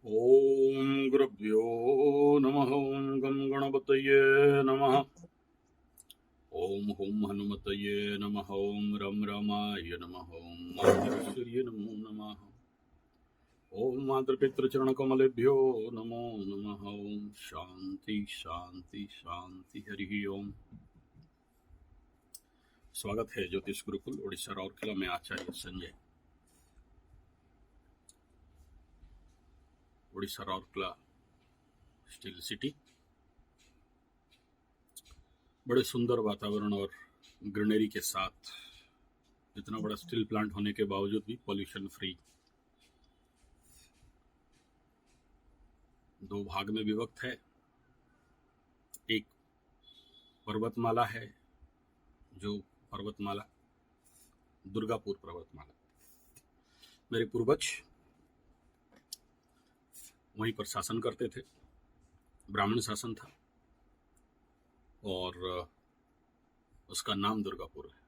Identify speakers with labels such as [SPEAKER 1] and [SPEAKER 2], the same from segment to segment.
[SPEAKER 1] ओम गुरुभ्यो नमः। ओम गं गणपतये नमः। ओम हुम हनुमतये नमः। ओम रम रमाय नमः। ओम मातृश्वर्ये नमो नमः। ओम मातृपितृचरणकमलेभ्यो नमो नमः। ओम शांति शांति शांति। हरि ओम। स्वागत है ज्योतिष गुरुकुल ओडिशा राउरकेला में आचार्य संजय। ओडिशा राउरकेला स्टील सिटी, बड़े सुंदर वातावरण और ग्रीनरी के साथ, इतना बड़ा स्टील प्लांट होने के बावजूद भी पॉल्यूशन फ्री। दो भाग में विभक्त है। एक पर्वतमाला है, जो पर्वतमाला दुर्गापुर पर्वतमाला, मेरे पूर्वज वहीं पर शासन करते थे। ब्राह्मण शासन था और उसका नाम दुर्गापुर है।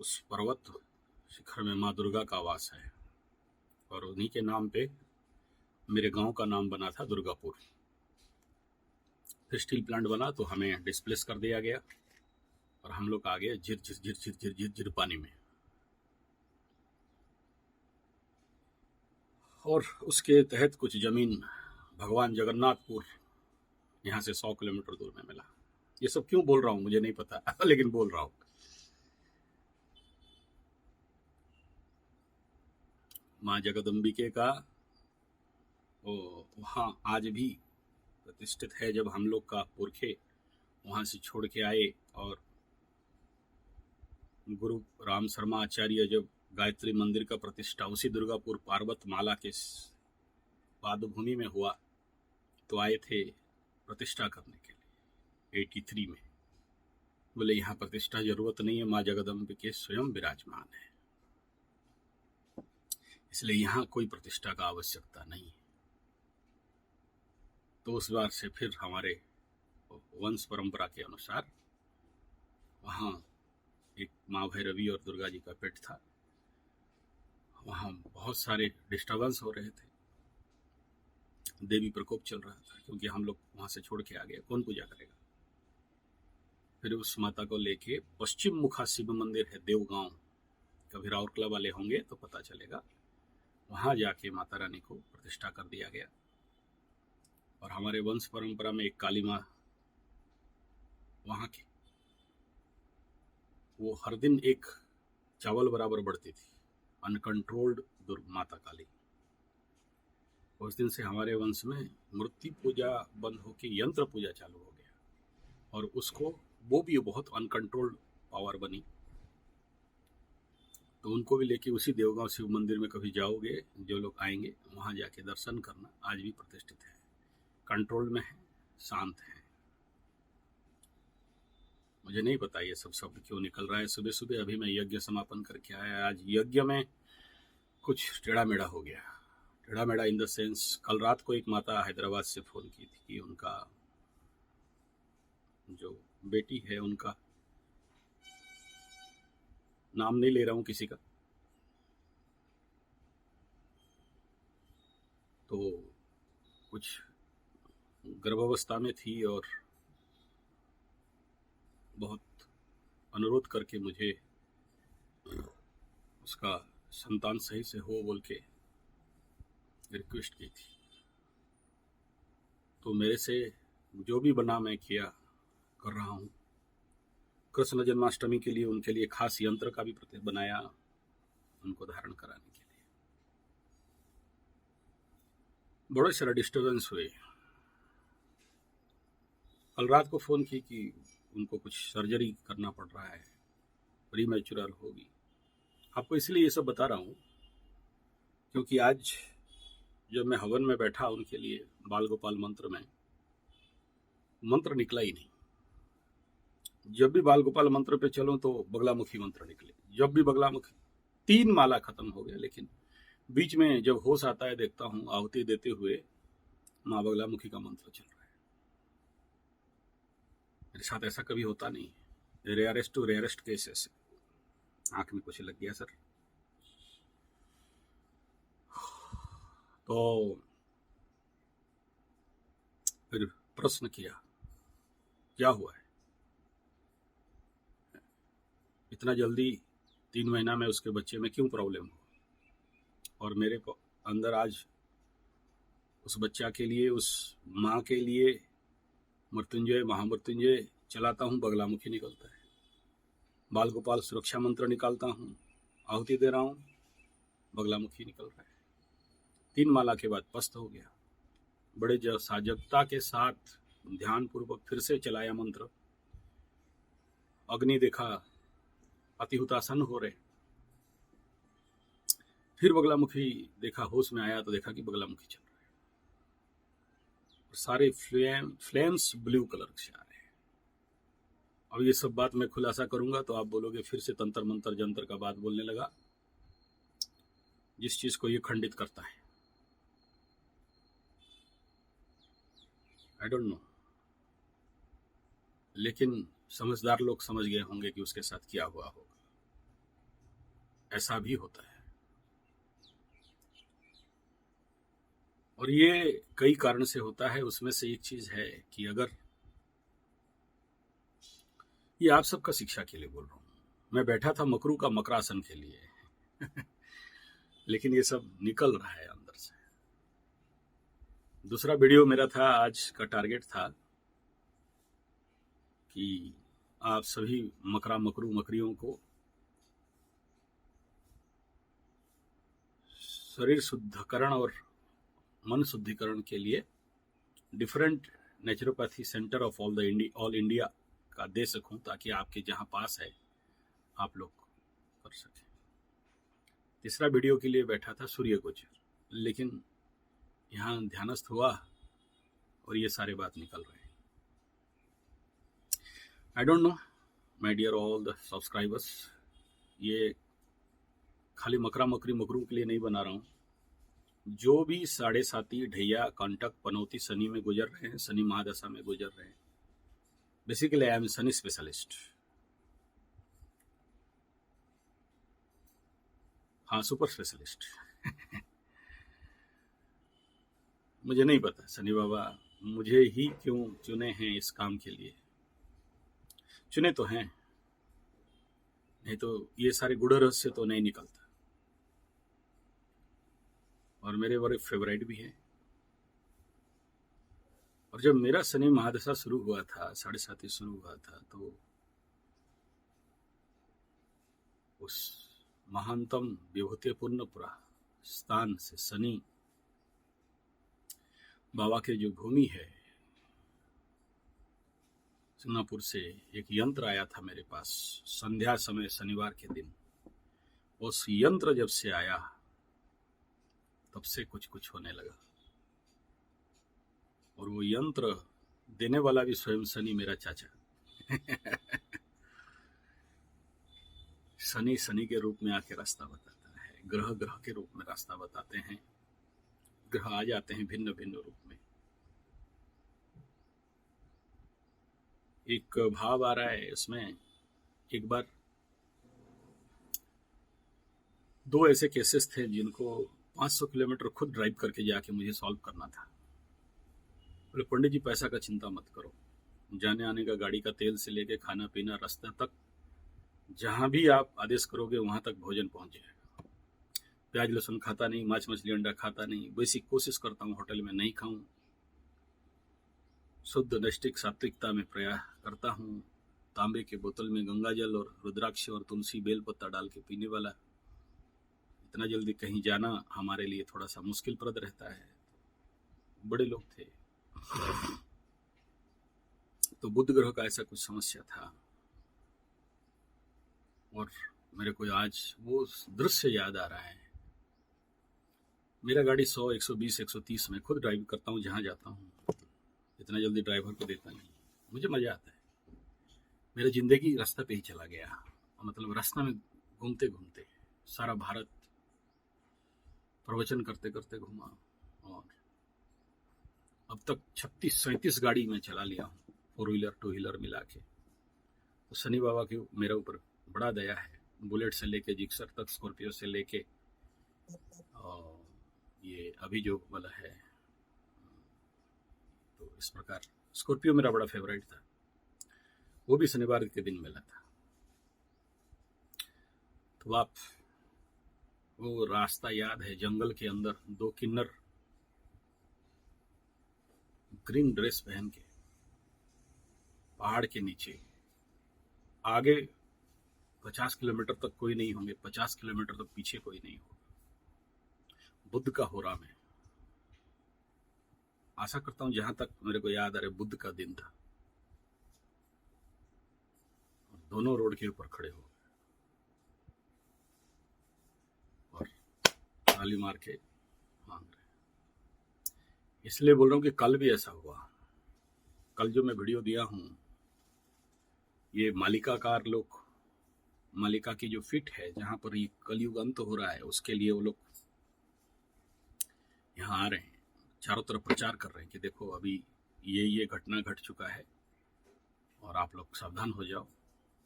[SPEAKER 1] उस पर्वत शिखर में माँ दुर्गा का वास है और उन्हीं के नाम पे मेरे गांव का नाम बना था दुर्गापुर। फिर स्टील प्लांट बना तो हमें डिस्प्लेस कर दिया गया और हम लोग आ गए झिर झिर झिर झिर झिर झिर झिर पानी में। और उसके तहत कुछ जमीन भगवान जगन्नाथपुर यहाँ से 100 किलोमीटर दूर में मिला। ये सब क्यों बोल रहा हूँ मुझे नहीं पता लेकिन बोल रहा हूँ। माँ जगदम्बिके का वहाँ आज भी प्रतिष्ठित है। जब हम लोग का पुरखे वहाँ से छोड़ के आए और गुरु राम शर्मा आचार्य जब गायत्री मंदिर का प्रतिष्ठा उसी दुर्गापुर पर्वतमाला के पादभूमि में हुआ तो आए थे प्रतिष्ठा करने के लिए 83 में। बोले यहाँ प्रतिष्ठा जरूरत नहीं है, माँ जगदम्बिके स्वयं विराजमान है, इसलिए यहाँ कोई प्रतिष्ठा का आवश्यकता नहीं है। तो उस बार से फिर हमारे वंश परंपरा के अनुसार वहाँ एक माँ भैरवी और दुर्गा जी का पेट था। वहाँ बहुत सारे डिस्टर्बेंस हो रहे थे, देवी प्रकोप चल रहा था, क्योंकि हम लोग वहाँ से छोड़ के आ गए, कौन पूजा करेगा। फिर उस माता को लेके पश्चिम मुखा शिव मंदिर है देवगांव, कभी राउरकेला वाले होंगे तो पता चलेगा। वहाँ जाके माता रानी को प्रतिष्ठा कर दिया गया और हमारे वंश परंपरा में एक काली माँ वहाँ की, वो हर दिन एक चावल बराबर बढ़ती थी, अनकंट्रोल्ड माता काली। उस दिन से हमारे वंश में मूर्ति पूजा बंद होके यंत्र पूजा चालू हो गया और उसको वो भी बहुत अनकंट्रोल्ड पावर बनी। तो उनको भी लेके उसी देवगांव शिव मंदिर में कभी जाओगे, जो लोग आएंगे वहाँ जाके दर्शन करना। आज भी प्रतिष्ठित है, कंट्रोल में है, शांत है। मुझे नहीं पता ये सब शब्द क्यों निकल रहा है सुबह सुबह। अभी मैं यज्ञ समापन करके आया। आज यज्ञ में कुछ टेढ़ा मेढ़ा हो गया। टेढ़ा मेढ़ा इन द सेंस, कल रात को एक माता हैदराबाद से फोन की थी कि उनका जो बेटी है, उनका नाम नहीं ले रहा हूँ किसी का, तो कुछ गर्भावस्था में थी और बहुत अनुरोध करके मुझे उसका संतान सही से हो बोल के रिक्वेस्ट की थी। तो मेरे से जो भी बना मैं किया कर रहा हूँ। कृष्ण जन्माष्टमी के लिए उनके लिए खास यंत्र का भी प्रतीक बनाया, उनको धारण कराने के लिए। बड़े सारे डिस्टर्बेंस हुए। कल रात को फोन की कि उनको कुछ सर्जरी करना पड़ रहा है, प्रीमैच्योर होगी। आपको इसलिए ये सब बता रहा हूँ क्योंकि आज जब मैं हवन में बैठा उनके लिए, बाल गोपाल मंत्र में मंत्र निकला ही नहीं। जब भी बाल गोपाल मंत्र पे चलो तो बगलामुखी मंत्र निकले। जब भी बगलामुखी, 3 माला खत्म हो गया, लेकिन बीच में जब होश आता है देखता हूँ आहुति देते हुए माँ बगलामुखी का मंत्र चल रहा है। मेरे साथ ऐसा कभी होता नहीं है। Rarest to rarest cases. आंख में कुछ लग गया सर। तो फिर प्रश्न किया, क्या हुआ है इतना जल्दी 3 महीना में उसके बच्चे में क्यों प्रॉब्लम हो? और मेरे को अंदर आज उस बच्चा के लिए, उस माँ के लिए मृत्युंजय महामृत्युंजय चलाता हूँ, बगलामुखी निकलता है। बाल गोपाल सुरक्षा मंत्र निकालता हूँ, आहुति दे रहा हूँ, बगलामुखी निकल रहा है। 3 माला के बाद पस्त हो गया। बड़े साजगता के साथ ध्यान पूर्वक फिर से चलाया मंत्र। अग्नि देखा, अतिहुतासन हो रहे। फिर बगलामुखी देखा, होश में आया तो देखा कि बगलामुखी चल रहा है। सारे फ्लेम्स ब्लू कलर से आ रहे हैं। अब ये सब बात मैं खुलासा करूंगा तो आप बोलोगे फिर से तंत्र मंत्र जंतर का बात बोलने लगा, जिस चीज को ये खंडित करता है। आई डोंट नो, लेकिन समझदार लोग समझ गए होंगे कि उसके साथ क्या हुआ होगा। ऐसा भी होता है, और ये कई कारण से होता है। उसमें से एक चीज है कि अगर, ये आप सबका शिक्षा के लिए बोल रहा हूं, मैं बैठा था मकरू का मकरासन के लिए लेकिन ये सब निकल रहा है अंदर से। दूसरा वीडियो मेरा था, आज का टारगेट था कि आप सभी मकरू मकरियों को शरीर शुद्धिकरण और मन शुद्धिकरण के लिए different naturopathy centre of all India का दे सकूं, ताकि आपके जहां पास है आप लोग कर सकें। तीसरा वीडियो के लिए बैठा था सूर्य गोचर, लेकिन यहाँ ध्यानस्थ हुआ और ये सारे बात निकल रहे हैं। I don't know my dear all the subscribers, ये खाली मकरू के लिए नहीं बना रहा हूँ। जो भी 7.5 ढैया कंटक पनौती शनि में गुजर रहे हैं, शनि महादशा में गुजर रहे हैं, basically I am Shani specialist. हाँ, सुपर स्पेशलिस्ट मुझे नहीं पता शनि बाबा मुझे ही क्यों चुने हैं इस काम के लिए। चुने तो हैं, नहीं तो ये सारे गुड़ रहस्य तो नहीं निकलता। और मेरे बड़े फेवरेट भी हैं। और जब मेरा शनि महादशा शुरू हुआ था, 7.5 शुरू हुआ था, तो उस महानतम विभूतिपूर्ण स्थान से शनि बाबा के जो भूमि है सिंगापुर से एक यंत्र आया था मेरे पास संध्या समय शनिवार के दिन। उस यंत्र जब से आया तब से कुछ होने लगा। और वो यंत्र देने वाला भी स्वयं शनि, मेरा चाचा शनि के रूप में आके रास्ता बताता है, ग्रह के रूप में रास्ता बताते हैं। ग्रह आ जाते हैं भिन्न भिन्न रूप में। एक भाव आ रहा है उसमें। एक बार 2 ऐसे केसेस थे जिनको 500 किलोमीटर खुद ड्राइव करके जाके मुझे सॉल्व करना था। बोले पंडित जी पैसा का चिंता मत करो, जाने आने का गाड़ी का तेल से लेके खाना पीना रास्ता तक जहां भी आप आदेश करोगे वहां तक भोजन पहुंच जाएगा। प्याज लहसुन खाता नहीं, मांस मछली अंडा खाता नहीं, बेसिक कोशिश करता हूँ होटल में नहीं खाऊं, शुद्ध नैष्टिक सात्विकता में प्रयास करता हूँ। तांबे के बोतल में गंगा जल और रुद्राक्ष और तुलसी बेल पत्ता डाल के पीने वाला। इतना जल्दी कहीं जाना हमारे लिए थोड़ा सा मुश्किलप्रद रहता है। बड़े लोग थे तो बुध ग्रह का ऐसा कुछ समस्या था। और मेरे को आज वो दृश्य याद आ रहा है। मेरा गाड़ी 100, 120, 130 में खुद ड्राइव करता हूँ जहाँ जाता हूँ। इतना जल्दी ड्राइवर को देता नहीं, मुझे मजा आता है। मेरा जिंदगी रास्ता पे ही चला गया, मतलब रास्ता में घूमते घूमते सारा भारत प्रवचन करते करते घूमा। और अब तक 36-37 गाड़ी में चला लिया हूँ, 4 व्हीलर 2 व्हीलर मिला के। तो शनि बाबा की मेरे ऊपर बड़ा दया है। बुलेट से लेके जिक्सर तक, स्कॉर्पियो से लेके ये अभी जो वाला है, तो इस प्रकार स्कॉर्पियो मेरा बड़ा फेवरेट था, वो भी शनिवार के दिन मिला था। तो आप वो रास्ता याद है, जंगल के अंदर दो किन्नर ग्रीन ड्रेस पहन के पहाड़ के नीचे, आगे 50 किलोमीटर तक कोई नहीं होंगे, 50 किलोमीटर तक पीछे कोई नहीं होगा, बुद्ध का होरा में। आशा करता हूं जहां तक मेरे को याद आ रहा है बुद्ध का दिन था, और दोनों रोड के ऊपर खड़े हो गए और ताली मार के मांग रहे। इसलिए बोल रहा हूं कि कल भी ऐसा हुआ। कल जो मैं वीडियो दिया हूं, ये मालिकाकार लोग, मालिका की जो फिट है जहां पर ये कलयुग अंत हो रहा है, उसके लिए वो लोग यहाँ आ रहे हैं, चारों तरफ प्रचार कर रहे हैं कि देखो अभी ये घटना घट चुका है और आप लोग सावधान हो जाओ,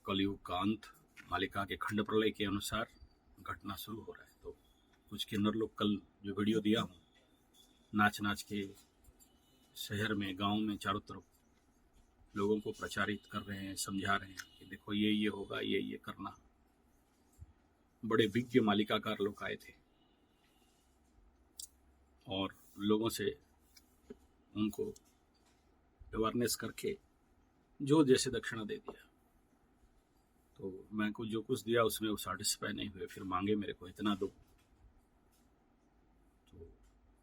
[SPEAKER 1] कलयुग का अंत मालिका के खंड प्रलय के अनुसार घटना शुरू हो रहा है। तो कुछ किन्नर लोग कल जो वीडियो दिया हूँ, नाच नाच के शहर में, गांव में, चारों तरफ लोगों को प्रचारित कर रहे हैं, समझा रहे हैं कि देखो ये होगा, ये करना। बड़े विज्ञ मालिकाकार लोग आए थे और लोगों से उनको अवेयरनेस करके जो जैसे दक्षिणा दे दिया। तो मैं को जो कुछ दिया उसमें वो सैटिस्फाई नहीं हुए, फिर मांगे मेरे को इतना दो, तो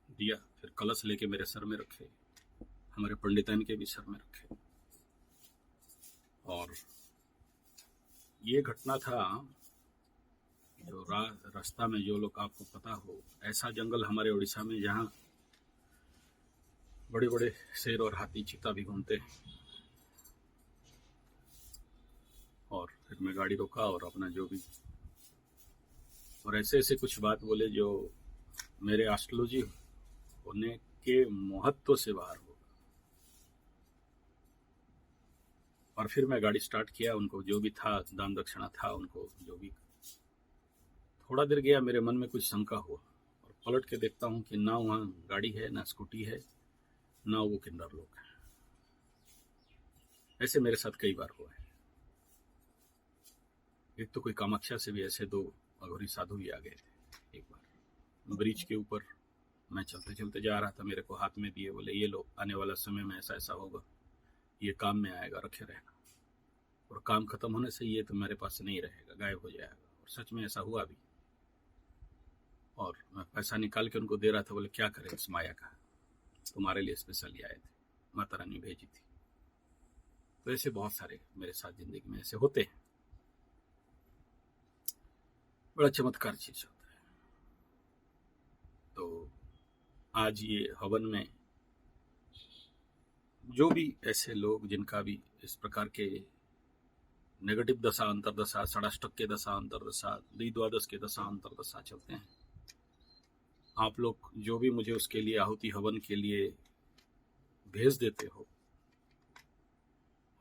[SPEAKER 1] दिया। फिर कलश लेके मेरे सर में रखे, हमारे पंडिताइन के भी सर में रखे। और ये घटना था जो रास्ता में, जो लोग आपको पता हो, ऐसा जंगल हमारे उड़ीसा में जहाँ बड़े बड़े शेर और हाथी, चीता भी घूमते हैं। और फिर मैं गाड़ी रोका और अपना जो भी, और ऐसे ऐसे कुछ बात बोले जो मेरे एस्ट्रोलॉजी होने के महत्व से बाहर होगा। और फिर मैं गाड़ी स्टार्ट किया, उनको जो भी था दान दक्षिणा था, उनको जो भी। थोड़ा देर गया, मेरे मन में कुछ शंका हुआ और पलट के देखता हूँ कि ना वहाँ गाड़ी है, ना स्कूटी है, ना वो किन्नर लोग हैं। ऐसे मेरे साथ कई बार हुआ है। एक तो कोई कामाख्या से भी ऐसे दो अघोरी साधु भी आ गए थे। एक बार ब्रिज के ऊपर मैं चलते चलते जा रहा था, मेरे को हाथ में दिए, बोले ये लो, आने वाला समय में ऐसा ऐसा होगा, ये काम में आएगा, रखे रहना। और काम खत्म होने से ये तो मेरे पास नहीं रहेगा, गायब हो जाएगा। और सच में ऐसा हुआ भी। और मैं पैसा निकाल के उनको दे रहा था, बोले क्या करें इस माया का, तुम्हारे लिए स्पेशली आए थे, माता रानी भेजी थी। तो ऐसे बहुत सारे मेरे साथ जिंदगी में ऐसे होते हैं। बड़ा चमत्कार चीज होता है। तो आज ये हवन में जो भी ऐसे लोग जिनका भी इस प्रकार के नेगेटिव दशा, अंतरदशा, षडाष्टक के दशा, अंतरदशा, द्विद्वादश के दशा, अंतरदशा चलते हैं, आप लोग जो भी मुझे उसके लिए आहुति हवन के लिए भेज देते हो,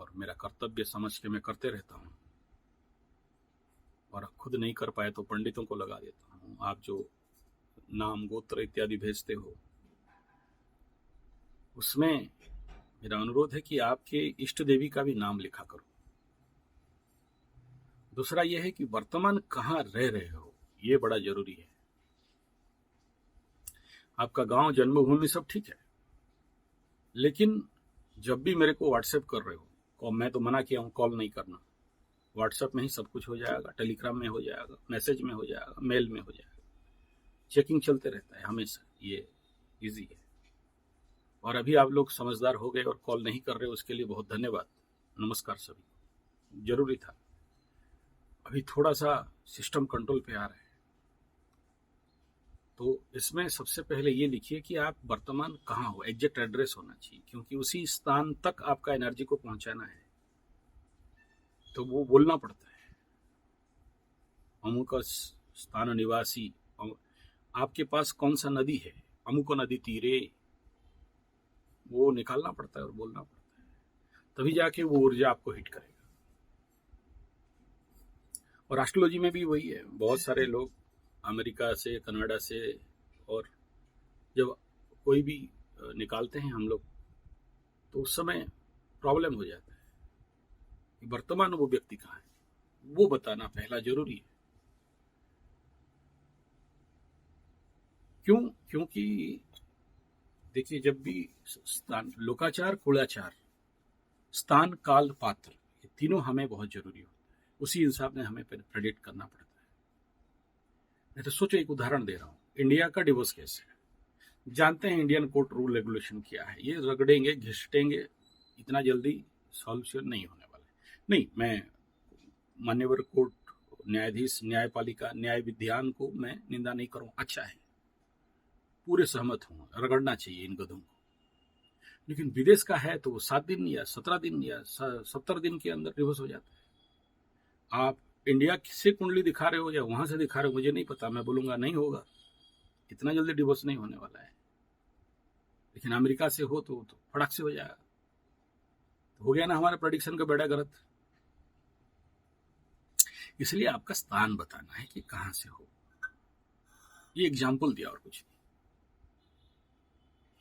[SPEAKER 1] और मेरा कर्तव्य समझ के मैं करते रहता हूँ, और खुद नहीं कर पाए तो पंडितों को लगा देता हूँ। आप जो नाम, गोत्र इत्यादि भेजते हो, उसमें मेरा अनुरोध है कि आपके इष्ट देवी का भी नाम लिखा करो। दूसरा यह है कि वर्तमान कहाँ रह रहे हो, ये बड़ा जरूरी है। आपका गांव, जन्मभूमि सब ठीक है, लेकिन जब भी मेरे को व्हाट्सएप कर रहे हो, मैं तो मना किया हूं कॉल नहीं करना, व्हाट्सएप में ही सब कुछ हो जाएगा, टेलीग्राम में हो जाएगा, मैसेज में हो जाएगा, मेल में हो जाएगा, चेकिंग चलते रहता है हमेशा, ये इजी है। और अभी आप लोग समझदार हो गए और कॉल नहीं कर रहे, उसके लिए बहुत धन्यवाद, नमस्कार सभी। जरूरी था। अभी थोड़ा सा सिस्टम कंट्रोल पे आ रहा है। तो इसमें सबसे पहले ये लिखिए कि आप वर्तमान कहाँ हो, एग्जैक्ट एड्रेस होना चाहिए, क्योंकि उसी स्थान तक आपका एनर्जी को पहुंचाना है, तो वो बोलना पड़ता है। अमुक स्थान निवासी, आपके पास कौन सा नदी है, अमुक नदी तीरे, वो निकालना पड़ता है और बोलना पड़ता है, तभी जाके वो ऊर्जा आपको हिट करेगा। और एस्ट्रोलॉजी में भी वही है। बहुत सारे लोग अमेरिका से, कनाडा से और जब कोई भी निकालते हैं हम लोग, तो उस समय प्रॉब्लम हो जाता है कि वर्तमान वो व्यक्ति कहाँ है, वो बताना पहला जरूरी है। क्यों? क्योंकि देखिए, जब भी स्थान, लोकाचार, कुलाचार, स्थान, काल, पात्र, ये तीनों हमें बहुत जरूरी होता है। उसी हिसाब से हमें प्रेडिक्ट करना पड़ता है। मैं तो सोचो, एक उदाहरण दे रहा हूँ। इंडिया का डिवोर्स केस है, जानते हैं इंडियन कोर्ट रूल रेगुलेशन क्या है। ये रगड़ेंगे, घिसटेंगे, इतना जल्दी सॉल्यूशन नहीं होने वाला है। नहीं, मैं मान्यवर कोर्ट, न्यायाधीश, न्यायपालिका, न्याय विज्ञान को मैं निंदा नहीं करूँ, अच्छा है, पूरे सहमत हूँ, रगड़ना चाहिए इन गधों को। लेकिन विदेश का है तो 7 दिन या 17 दिन या 70 दिन के अंदर डिवोर्स हो जाता है। आप इंडिया से कुंडली दिखा रहे हो या वहां से दिखा रहे हो, मुझे नहीं पता, मैं बोलूंगा नहीं होगा, इतना जल्दी डिवोर्स नहीं होने वाला है। लेकिन अमेरिका से हो तो फटाक से हो जाएगा। तो हो गया ना हमारे प्रेडिक्शन का बेड़ा गलत। इसलिए आपका स्थान बताना है कि कहां से हो। ये एग्जाम्पल दिया और कुछ नहीं।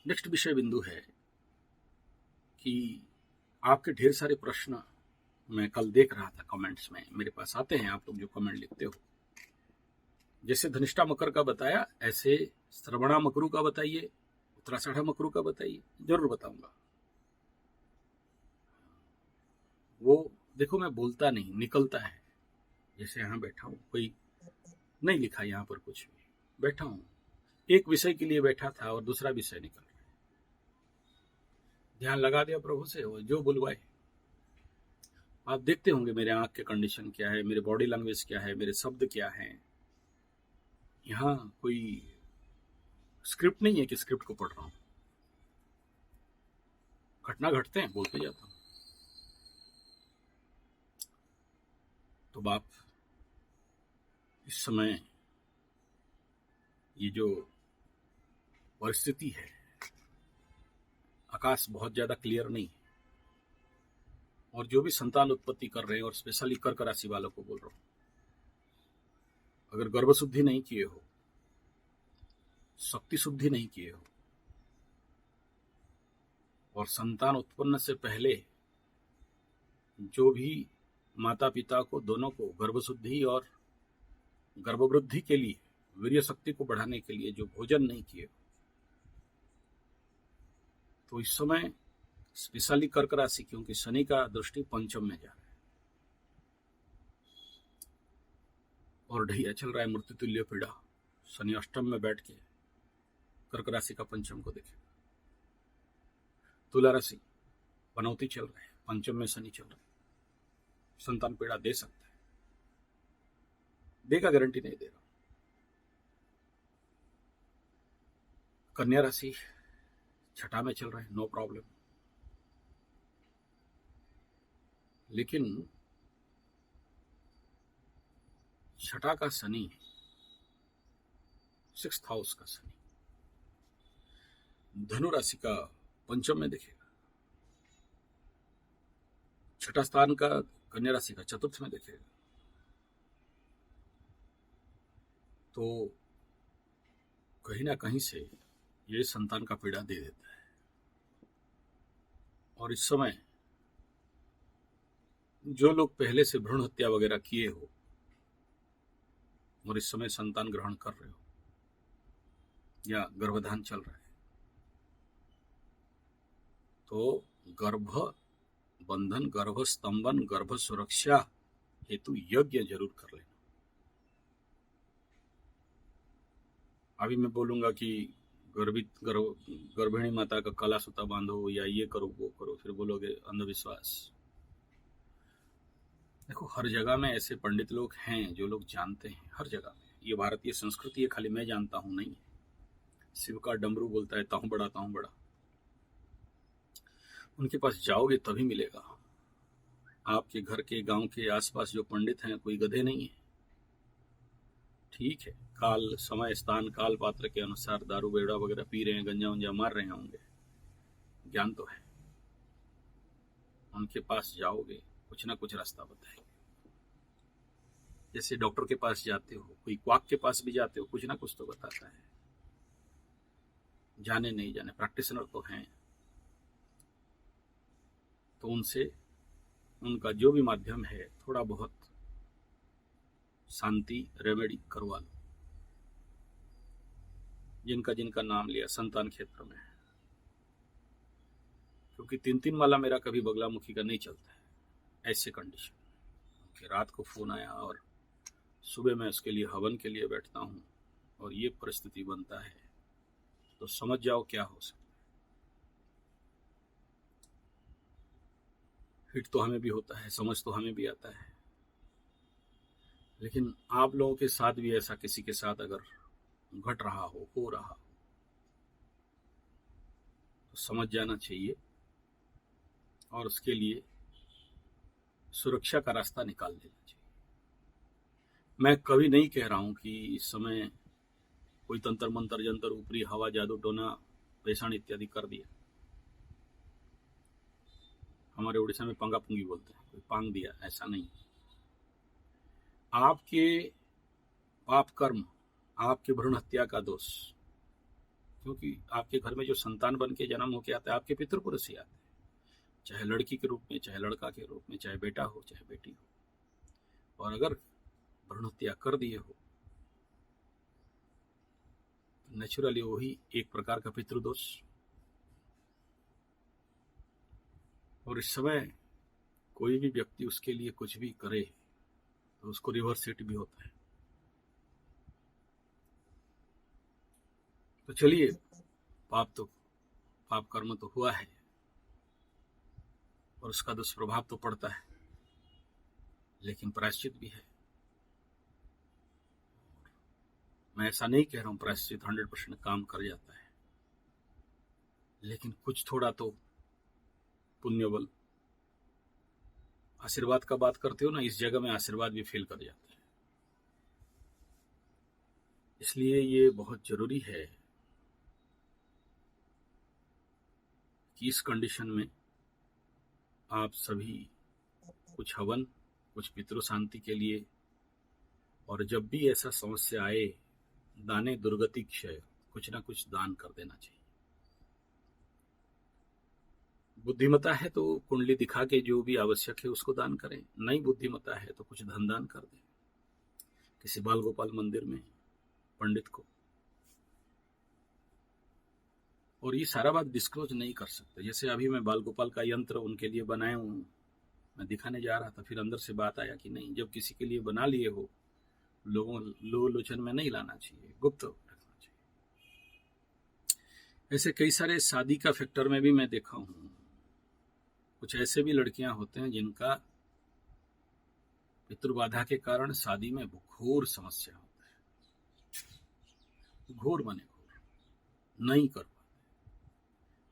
[SPEAKER 1] नेक्स्ट विषय बिंदु है कि आपके ढेर सारे प्रश्न मैं कल देख रहा था, कमेंट्स में मेरे पास आते हैं, आप लोग जो कमेंट लिखते हो। जैसे धनिष्ठा मकर का बताया, ऐसे श्रवणा मकरू का बताइए, उत्तराषाढ़ा मकरू का बताइए, जरूर बताऊंगा। वो देखो, मैं बोलता नहीं, निकलता है। जैसे यहाँ बैठा हूँ, कोई नहीं लिखा यहाँ पर कुछ भी, बैठा हूँ, एक विषय के लिए बैठा था और दूसरा विषय निकल रहा है। ध्यान लगा दिया प्रभु से, वो जो बुलवाए। आप देखते होंगे मेरे आंख के कंडीशन क्या है, मेरे बॉडी लैंग्वेज क्या है, मेरे शब्द क्या हैं। यहाँ कोई स्क्रिप्ट नहीं है कि स्क्रिप्ट को पढ़ रहा हूँ। घटना घटते हैं, बोलते जाता हूँ। तो बाप, इस समय ये जो परिस्थिति है, आकाश बहुत ज्यादा क्लियर नहीं है। और जो भी संतान उत्पत्ति कर रहे हैं, और स्पेशली कर्क राशि वालों को बोल रहा हूं, अगर गर्भ शुद्धि नहीं किए हो, शक्ति शुद्धि नहीं किए हो, और संतान उत्पन्न से पहले जो भी माता पिता को, दोनों को गर्भ शुद्धि और गर्भवृद्धि के लिए, वीर्य शक्ति को बढ़ाने के लिए जो भोजन नहीं किए, तो इस समय स्पेशली कर्क राशि, क्योंकि शनि का दृष्टि पंचम में जा रहा है और ढैया चल रहा है मृत्यु तुल्य पीड़ा। शनि अष्टम में बैठ के कर्क राशि का पंचम को देखे। तुला राशि बनौती चल रहा है, पंचम में शनि चल रहा है, संतान पीड़ा दे सकता है, देगा, गारंटी नहीं दे रहा। कन्या राशि छठा में चल रहा है, नो प्रॉब्लम। लेकिन छठा का शनि, 6th हाउस का शनि धनु राशि का पंचम में दिखेगा, छठा स्थान का कन्या राशि का चतुर्थ में दिखेगा। तो कहीं ना कहीं से ये संतान का पीड़ा दे देता है। और इस समय जो लोग पहले से भ्रूण हत्या वगैरह किए हो और इस समय संतान ग्रहण कर रहे हो या गर्भधान चल रहा है, तो गर्भ बंधन, गर्भ स्तंभन, गर्भ सुरक्षा हेतु यज्ञ जरूर कर लेना। अभी मैं बोलूंगा कि गर्भिणी माता का कला सूता बांधो या ये करो वो करो, फिर बोलोगे अंधविश्वास। देखो, हर जगह में ऐसे पंडित लोग हैं जो लोग जानते हैं, हर जगह में। ये भारतीय संस्कृति है, खाली मैं जानता हूं नहीं। शिव का डमरू बोलता है ताहू बड़ा ताहू बड़ा, उनके पास जाओगे तभी मिलेगा। आपके घर के, गांव के आसपास जो पंडित हैं, कोई गधे नहीं है। ठीक है, काल, समय, स्थान, काल, पात्र के अनुसार दारू बेड़ा वगैरह पी रहे हैं, गंजा उंजा मार रहे होंगे, ज्ञान तो है। उनके पास जाओगे, कुछ ना कुछ रास्ता बताएंगे। जैसे डॉक्टर के पास जाते हो, कोई क्वाक के पास भी जाते हो, कुछ ना कुछ तो बताता है। जाने नहीं जाने प्रैक्टिशनर तो हैं, तो उनसे उनका जो भी माध्यम है थोड़ा बहुत शांति रेमेडी करवा लो। जिनका जिनका नाम लिया संतान क्षेत्र में, क्योंकि 3-3 माला मेरा कभी बगलामुखी का नहीं चलता है ऐसे कंडीशन कि रात को फोन आया और सुबह मैं उसके लिए हवन के लिए बैठता हूँ और ये परिस्थिति बनता है, तो समझ जाओ क्या हो सकता है। हिट तो हमें भी होता है, समझ तो हमें भी आता है, लेकिन आप लोगों के साथ भी ऐसा किसी के साथ अगर घट रहा हो रहा हो, तो समझ जाना चाहिए और उसके लिए सुरक्षा का रास्ता निकाल देना चाहिए। मैं कभी नहीं कह रहा हूं कि इस समय कोई तंत्र मंत्र जंतर ऊपरी हवा जादू टोना पेशाण इत्यादि कर दिया। हमारे उड़ीसा में पंगा पुंगी बोलते हैं, कोई पांग दिया, ऐसा नहीं। आपके पाप कर्म, आपके भ्रूण हत्या का दोष, क्योंकि आपके घर में जो संतान बन के जन्म होके आता है आपके पितृपुरुष ही आते हैं, चाहे लड़की के रूप में, चाहे लड़का के रूप में, चाहे बेटा हो चाहे बेटी हो। और अगर भ्रूण हत्या कर दिए हो तो नेचुरली वही एक प्रकार का पितृदोष। और इस समय कोई भी व्यक्ति उसके लिए कुछ भी करे तो उसको रिवर्स हिट भी होता है। तो चलिए, पाप कर्म तो हुआ है और उसका दुष्प्रभाव तो पड़ता है, लेकिन प्रायश्चित भी है। मैं ऐसा नहीं कह रहा हूं प्रायश्चित 100% काम कर जाता है, लेकिन कुछ थोड़ा तो पुण्य बल, आशीर्वाद का बात करते हो ना, इस जगह में आशीर्वाद भी फेल कर जाता है। इसलिए ये बहुत जरूरी है कि इस कंडीशन में आप सभी कुछ हवन, कुछ पितृ शांति के लिए, और जब भी ऐसा समस्या आए, दाने दुर्गति क्षय, कुछ ना कुछ दान कर देना चाहिए। बुद्धिमता है तो कुंडली दिखा के जो भी आवश्यक है उसको दान करें, नहीं बुद्धिमता है तो कुछ धन दान कर दें किसी बाल गोपाल मंदिर में पंडित को। और ये सारा बात डिस्क्लोज नहीं कर सकते। जैसे अभी मैं बाल गोपाल का यंत्र उनके लिए बनाया हूँ, मैं दिखाने जा रहा था, फिर अंदर से बात आया कि नहीं, जब किसी के लिए बना लिए हो लोगों लोचन में नहीं लाना चाहिए, गुप्त रखना चाहिए। ऐसे कई सारे शादी का फैक्टर में भी मैं देखा हूँ, कुछ ऐसे भी लड़कियां होते हैं जिनका पितृबाधा के कारण शादी में घोर समस्या होता है, घोर माने घोर, नहीं कर पाते,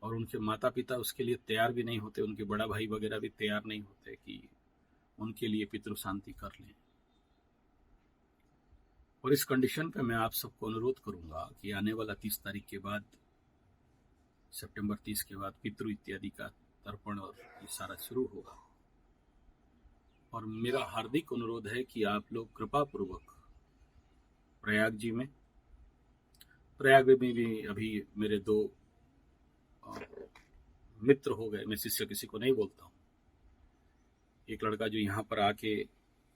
[SPEAKER 1] और उनके माता पिता उसके लिए तैयार भी नहीं होते, उनके बड़ा भाई वगैरह भी तैयार नहीं होते कि उनके लिए पितृ शांति कर लें। और इस कंडीशन पे मैं आप सबको अनुरोध करूंगा कि आने वाला 30 तारीख के बाद, सितंबर 30 के बाद पितृ इत्यादि का तर्पण और ये सारा शुरू होगा। और मेरा हार्दिक अनुरोध है कि आप लोग कृपा पूर्वक प्रयाग में भी अभी मेरे 2 मित्र हो गए, मैं शिष्य किसी को नहीं बोलता हूँ। एक लड़का जो यहाँ पर आके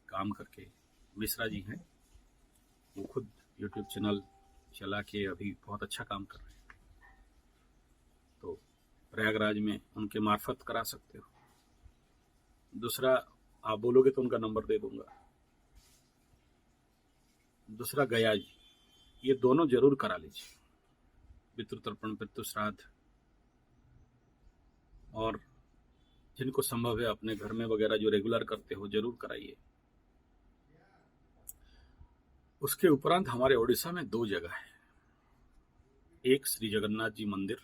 [SPEAKER 1] काम करके, मिश्रा जी हैं, वो खुद YouTube चैनल चला के अभी बहुत अच्छा काम कर रहे हैं, तो प्रयागराज में उनके मार्फत करा सकते हो। दूसरा, आप बोलोगे तो उनका नंबर दे दूंगा। दूसरा गया जी, ये दोनों जरूर करा लीजिए, पितृ तर्पण, पितृ श्राद्ध, और जिनको संभव है अपने घर में वगैरह जो रेगुलर करते हो जरूर कराइए। उसके उपरांत हमारे ओडिशा में 2 जगह है। एक श्री जगन्नाथ जी मंदिर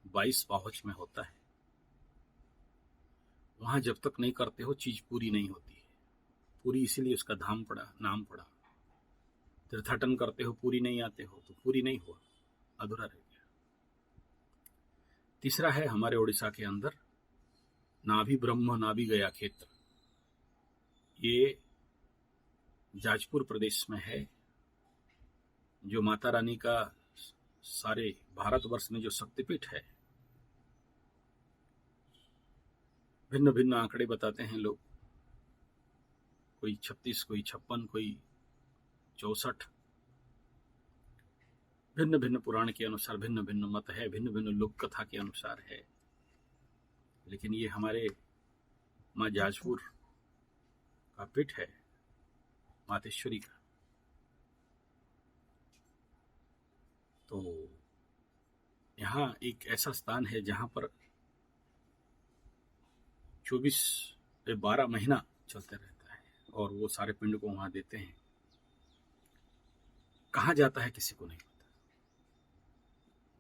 [SPEAKER 1] 22 पाहुच में होता है, वहां जब तक नहीं करते हो चीज पूरी नहीं होती है। पूरी इसीलिए उसका नाम पड़ा। तीर्थाटन करते हो, पूरी नहीं आते हो तो पूरी नहीं हुआ, अधूरा रह गया। तीसरा है हमारे ओडिशा के अंदर नाभि ब्रह्म नाभि गया क्षेत्र, ये जाजपुर प्रदेश में है, जो माता रानी का सारे भारतवर्ष में जो शक्तिपीठ है, भिन्न भिन्न आंकड़े बताते हैं लोग, कोई 36, कोई 56, कोई 64, भिन्न भिन्न पुराण के अनुसार भिन्न भिन्न मत है, भिन्न भिन्न लोक कथा के अनुसार है। लेकिन ये हमारे माँ जाजपुर का पीठ है, मातेश्वरी का। तो यहाँ एक ऐसा स्थान है जहाँ पर 12 महीना चलते रहता है और वो सारे पिंड को वहाँ देते हैं। कहाँ जाता है किसी को नहीं पता,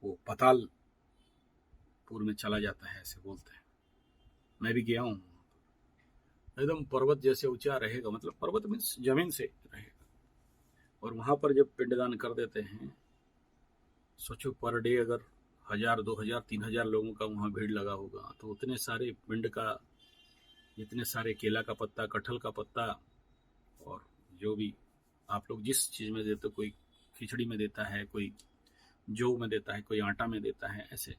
[SPEAKER 1] वो पातालपुर में चला जाता है ऐसे बोलते हैं। मैं भी गया हूँ, एकदम पर्वत जैसे ऊंचा रहेगा, मतलब पर्वत मीन्स जमीन से रहेगा। और वहाँ पर जब पिंडदान कर देते हैं, सोचो पर डे अगर 1000, 2000, 3000 लोगों का वहाँ भीड़ लगा होगा, तो उतने सारे पिंड का, इतने सारे केला का पत्ता, कटहल का पत्ता, और जो भी आप लोग जिस चीज़ में देते हो, कोई खिचड़ी में देता है, कोई जौ में देता है, कोई आटा में देता है, ऐसे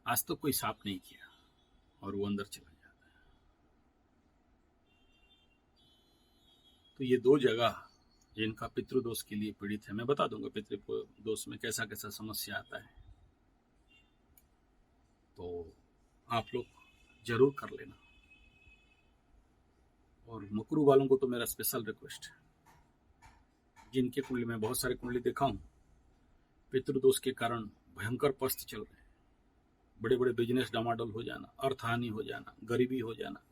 [SPEAKER 1] आज तो कोई साफ नहीं किया और वो अंदर चला जाता है। तो ये 2 जगह जिनका पितृदोष के लिए पीड़ित है, मैं बता दूंगा पितृदोष में कैसा कैसा समस्या आता है, तो आप लोग जरूर कर लेना। और मकरू वालों को तो मेरा स्पेशल रिक्वेस्ट है, जिनके कुंडली में बहुत सारे कुंडली देखा हूँ, पितृदोष के कारण भयंकर पस्त चल रहे हैं, बड़े बड़े बिजनेस डामाडोल हो जाना, अर्थहानि हो जाना, गरीबी हो जाना।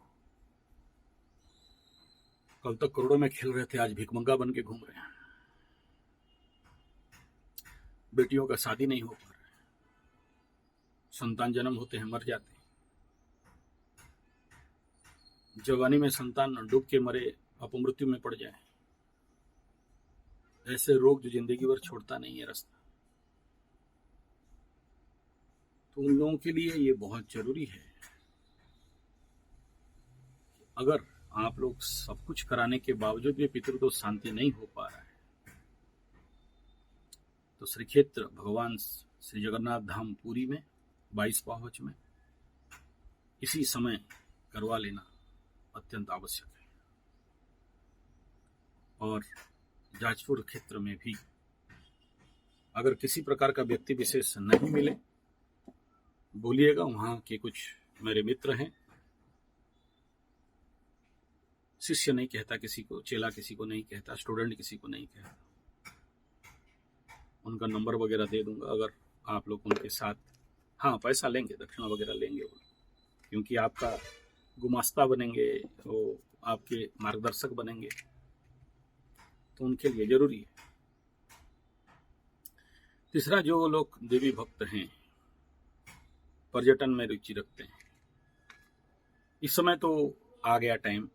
[SPEAKER 1] कल तक करोड़ों में खेल रहे थे, आज भिखमंगा बन के घूम रहे हैं। बेटियों का शादी नहीं हो पा रहा है, संतान जन्म होते हैं मर जाते हैं, जवानी में संतान डूब के मरे, अपमृत्यु में पड़ जाए। ऐसे रोग जो जिंदगी भर छोड़ता नहीं है रास्ता। तो उन लोगों के लिए ये बहुत जरूरी है। अगर आप लोग सब कुछ कराने के बावजूद भी पितृदोष शांति नहीं हो पा रहा है, तो श्री क्षेत्र भगवान श्री जगन्नाथ धाम पुरी में 22 पावच में इसी समय करवा लेना अत्यंत आवश्यक है। और जाजपुर क्षेत्र में भी अगर किसी प्रकार का व्यक्ति विशेष नहीं मिले, बोलिएगा, वहाँ के कुछ मेरे मित्र हैं। शिष्य नहीं कहता किसी को, चेला किसी को नहीं कहता, स्टूडेंट किसी को नहीं कहता। उनका नंबर वगैरह दे दूंगा, अगर आप लोग उनके साथ, हाँ पैसा लेंगे, दक्षिणा वगैरह लेंगे वो, क्योंकि आपका गुमास्ता बनेंगे, वो आपके मार्गदर्शक बनेंगे, तो उनके लिए जरूरी है। तीसरा, जो लोग देवी भक्त हैं, पर्यटन में रुचि रखते हैं, इस समय तो आ गया टाइम,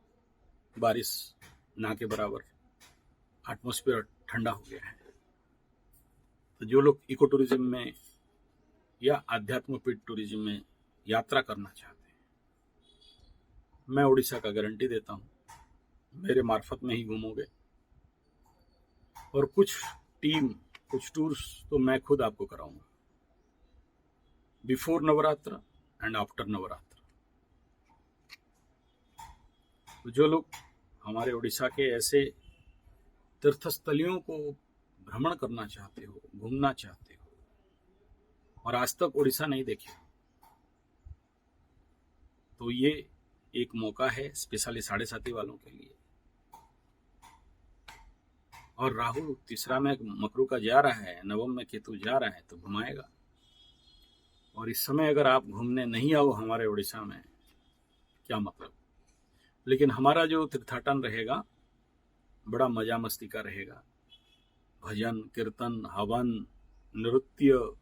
[SPEAKER 1] बारिश ना के बराबर, एटमॉस्फेयर ठंडा हो गया है। तो जो लोग इको टूरिज्म में या आध्यात्मिक टूरिज्म में यात्रा करना चाहते हैं, मैं उड़ीसा का गारंटी देता हूँ, मेरे मार्फत में ही घूमोगे। और कुछ टीम, कुछ टूर्स तो मैं खुद आपको कराऊंगा, before Navratra and after Navratra. तो जो लोग हमारे उड़ीसा के ऐसे तीर्थस्थलियों को भ्रमण करना चाहते हो, घूमना चाहते हो, और आज तक उड़ीसा नहीं देखे, तो ये एक मौका है स्पेशली 7.5 वालों के लिए। और राहु तीसरा में मकरू का जा रहा है, नवम में केतु जा रहा है, तो घुमाएगा। और इस समय अगर आप घूमने नहीं आओ हमारे उड़ीसा में, क्या मतलब। लेकिन हमारा जो तीर्थाटन रहेगा बड़ा मजा मस्ती का रहेगा, भजन कीर्तन हवन नृत्य,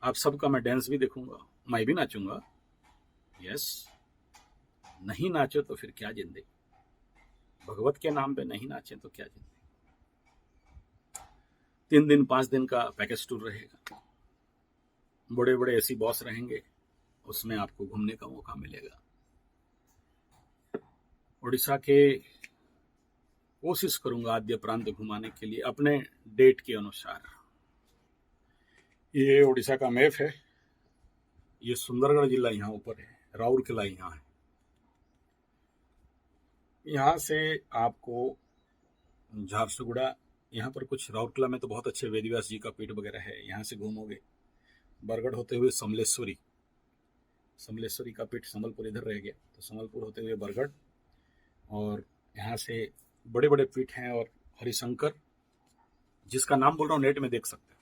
[SPEAKER 1] आप सबका मैं डांस भी देखूंगा, मैं भी नाचूंगा। यस, नहीं नाचो तो फिर क्या जिंदगी, भगवत के नाम पे नहीं नाचे तो क्या जिंदगी। 3 दिन 5 दिन का पैकेज टूर रहेगा, बड़े बड़े ऐसी बॉस रहेंगे, उसमें आपको घूमने का मौका मिलेगा। उड़ीसा के कोशिश करूंगा आद्य प्रांत घुमाने के लिए अपने डेट के अनुसार। ये उड़ीसा का मैप है। ये सुंदरगढ़ जिला यहाँ ऊपर है, राउरकेला यहाँ है। यहाँ से आपको झारसुगुड़ा, यहाँ पर कुछ राउरकेला में तो बहुत अच्छे वेदव्यास जी का पीठ वगैरह है, यहाँ से घूमोगे। बरगढ़ होते हुए समलेश्वरी, समलेश्वरी का पीठ संबलपुर इधर रह गया, तो संबलपुर होते हुए बरगढ़, और यहाँ से बड़े बड़े पीठ हैं। और हरिशंकर, जिसका नाम बोल रहा हूँ नेट में देख सकते हैं।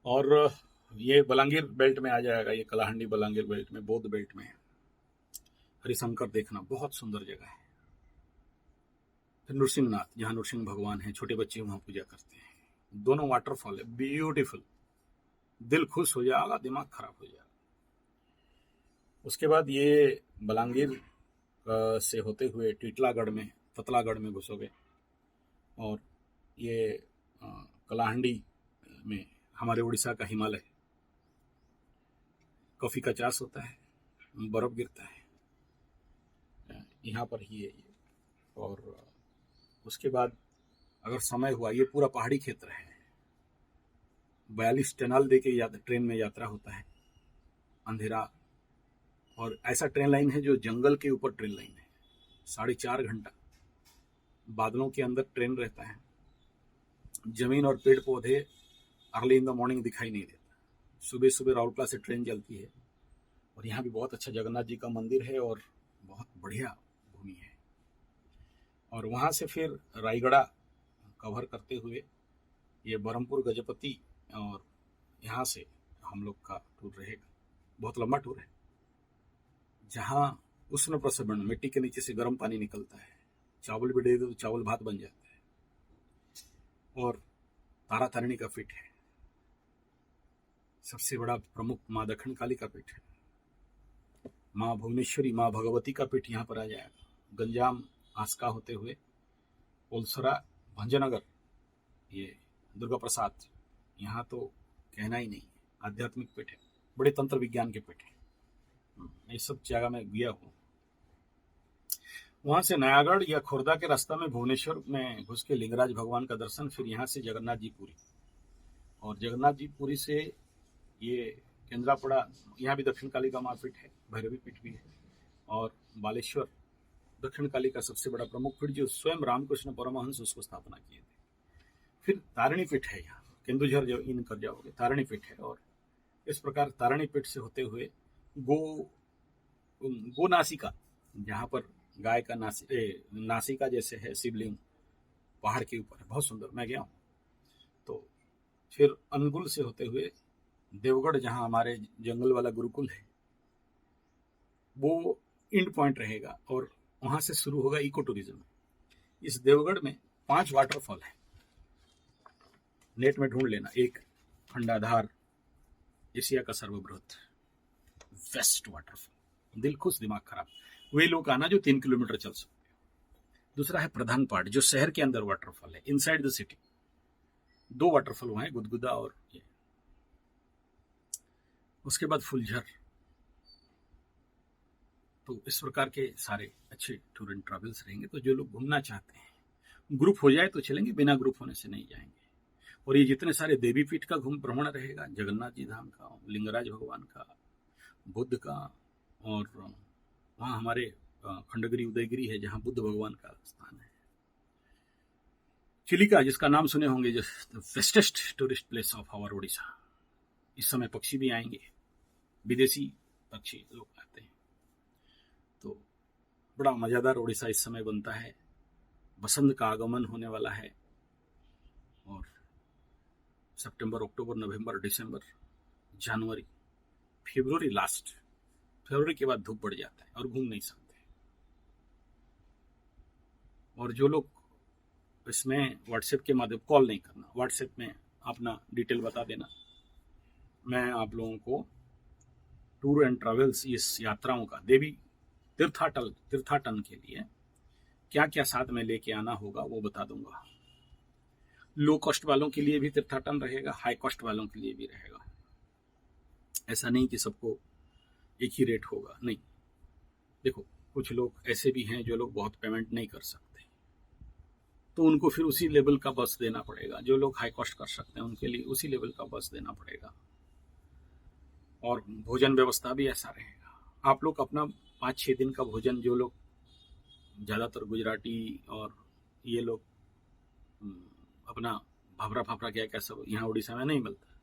[SPEAKER 1] और ये बलांगीर बेल्ट में आ जाएगा, ये कलाहंडी बलांगीर बेल्ट में, बौद्ध बेल्ट में है। हरिशंकर देखना बहुत सुंदर जगह है। फिर नृसिंहनाथ, जहाँ नृसिंह भगवान हैं, छोटे बच्चे वहाँ पूजा करते हैं। दोनों वाटरफॉल है, ब्यूटीफुल, दिल खुश हो जाएगा, दिमाग खराब हो जाएगा। उसके बाद ये बलांगीर से होते हुए टीटलागढ़ में, ततलागढ़ में घुसोगे, और ये कलाहंडी में हमारे उड़ीसा का हिमालय, कॉफी का चाष होता है, बर्फ गिरता है, यहाँ पर ही है ये। और उसके बाद अगर समय हुआ, ये पूरा पहाड़ी क्षेत्र है। 42 टनल दे के ट्रेन में यात्रा होता है, अंधेरा, और ऐसा ट्रेन लाइन है जो जंगल के ऊपर ट्रेन लाइन है। 4.5 घंटा बादलों के अंदर ट्रेन रहता है। जमीन और पेड़ पौधे अर्ली इन द मॉर्निंग दिखाई नहीं देता। सुबह सुबह राउरकेला से ट्रेन चलती है। और यहाँ भी बहुत अच्छा जगन्नाथ जी का मंदिर है और बहुत बढ़िया भूमि है। और वहाँ से फिर रायगढ़ कवर करते हुए ये बरहमपुर, गजपति, और यहाँ से हम लोग का टूर रहेगा। बहुत लंबा टूर है, जहाँ उष्ण प्रसवण, मिट्टी के नीचे से गर्म पानी निकलता है, चावल भी दे दो तो चावल भात बन जाता है। और तारा तारिणी का पीठ है, सबसे बड़ा प्रमुख माँ दक्षिण काली का पीठ है। माँ भुवनेश्वरी, माँ भगवती का पीठ यहाँ पर आ जाएगा। गंजाम, आस्का होते हुए ओलसरा, भंजनगर, ये दुर्गा प्रसाद, यहाँ तो कहना ही नहीं, आध्यात्मिक पीठ है, बड़े तंत्र विज्ञान के पीठ है। ये सब जगह में गया हूँ। वहां से नयागढ़ या खुर्दा के रास्ता में भुवनेश्वर में घुस के लिंगराज भगवान का दर्शन, फिर यहाँ से जगन्नाथ जी पुरी, और जगन्नाथ जी पुरी से ये केंद्रापड़ा, यहाँ भी दक्षिण काली का महापीठ है, भैरवी पीठ भी है। और बालेश्वर, दक्षिण काली का सबसे बड़ा प्रमुख पीठ, जो स्वयं रामकृष्ण परमहंस उसको स्थापना किए थे। फिर तारिणी पीठ है यहाँ, केंदुझर जो इन कर जाओगे तारिणी पीठ है। और इस प्रकार तारिणी पीठ से होते हुए गो नासिका, जहाँ पर गाय का नासिका जैसे है शिवलिंग, पहाड़ के ऊपर है, बहुत सुंदर, मैं गया हूँ। तो फिर अनुगुल से होते हुए देवगढ़, जहाँ हमारे जंगल वाला गुरुकुल है, वो इंड पॉइंट रहेगा। और वहां से शुरू होगा इको टूरिज्म। इस देवगढ़ में 5 वाटरफॉल है, नेट में ढूंढ लेना। एक खंडाधार, एशिया का सर्वबृहत वेस्ट वाटरफॉल, दिल खुश दिमाग खराब, वे लोग आना जो 3 किलोमीटर चल सकते हैं। दूसरा है प्रधान पाट, जो शहर के अंदर वाटरफॉल है, इनसाइड द सिटी। 2 वाटरफॉल वहां है, गुदगुदा और ये। उसके बाद फुलझर। तो इस प्रकार के सारे अच्छे टूर एंड ट्रैवल्स रहेंगे। तो जो लोग घूमना चाहते हैं, ग्रुप हो जाए तो चलेंगे, बिना ग्रुप होने से नहीं जाएंगे। और ये जितने सारे देवी पीठ का घूम भ्रमण रहेगा, जगन्नाथ जी धाम का, लिंगराज भगवान का, बुद्ध का, और वहाँ हमारे खंडगिरी, उदयगिरी है, जहाँ बुद्ध भगवान का स्थान है। चिलिका, जिसका नाम सुने होंगे, जो fastest tourist place of our Orissa. इस समय पक्षी भी आएंगे, विदेशी पक्षी लोग आते हैं। तो बड़ा मज़ेदार उड़ीसा इस समय बनता है। बसंत का आगमन होने वाला है, और सितंबर, अक्टूबर, नवंबर, दिसंबर, जनवरी, फरवरी लास्ट, फरवरी के बाद धूप बढ़ जाता है और घूम नहीं सकते। और जो लोग इसमें व्हाट्सएप के माध्यम, कॉल नहीं करना, व्हाट्सएप में अपना डिटेल बता देना। मैं आप लोगों को टूर एंड ट्रैवल्स, इस यात्राओं का, देवी तीर्थाटन के लिए क्या क्या साथ में लेके आना होगा वो बता दूंगा। लो कॉस्ट वालों के लिए भी तीर्थाटन रहेगा, हाई कॉस्ट वालों के लिए भी रहेगा। ऐसा नहीं कि सबको एक ही रेट होगा, नहीं। देखो, कुछ लोग ऐसे भी हैं जो लोग बहुत पेमेंट नहीं कर सकते, तो उनको फिर उसी लेवल का बस देना पड़ेगा। जो लोग हाई कॉस्ट कर सकते हैं उनके लिए उसी लेवल का बस देना पड़ेगा। और भोजन व्यवस्था भी ऐसा रहेगा। आप लोग अपना 5-6 दिन का भोजन, जो लोग ज़्यादातर गुजराती और ये लोग अपना भाभरा फाफड़ा क्या क्या सब यहाँ उड़ीसा में नहीं मिलता।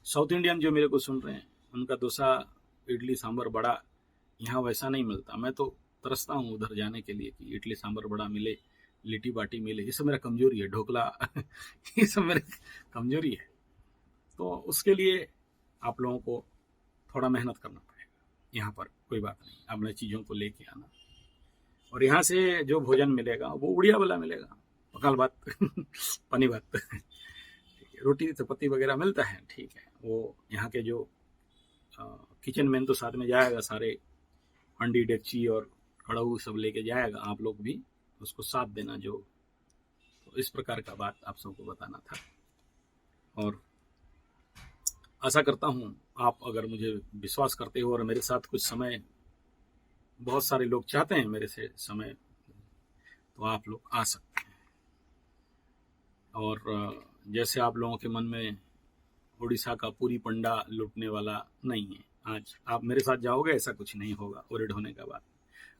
[SPEAKER 1] साउथ इंडियन जो मेरे को सुन रहे हैं, उनका डोसा, इडली, सांभर, बड़ा यहाँ वैसा नहीं मिलता। मैं तो तरसता हूँ उधर जाने के लिए कि इडली सांभर बड़ा मिले, लिट्टी बाटी मिले। ये सब मेरा कमजोरी है, ढोकला ये सब मेरी कमजोरी है। तो उसके लिए आप लोगों को थोड़ा मेहनत करना पड़ेगा। यहाँ पर कोई बात नहीं, अपने चीज़ों को लेके आना। और यहाँ से जो भोजन मिलेगा वो उड़िया वाला मिलेगा, पकाल भात पानी भात रोटी चपाती वगैरह मिलता है, ठीक है। वो यहाँ के जो किचन मैन तो साथ में जाएगा, सारे हंडी डेगची और कड़ाऊ सब लेके जाएगा। आप लोग भी उसको साथ देना। जो तो इस प्रकार का बात आप सबको बताना था। और आशा करता हूँ आप अगर मुझे विश्वास करते हो और मेरे साथ कुछ समय, बहुत सारे लोग चाहते हैं मेरे से समय, तो आप लोग आ सकते हैं। और जैसे आप लोगों के मन में उड़ीसा का पूरी पंडा लूटने वाला नहीं है, आज आप मेरे साथ जाओगे ऐसा कुछ नहीं होगा। ओरिड होने का बाद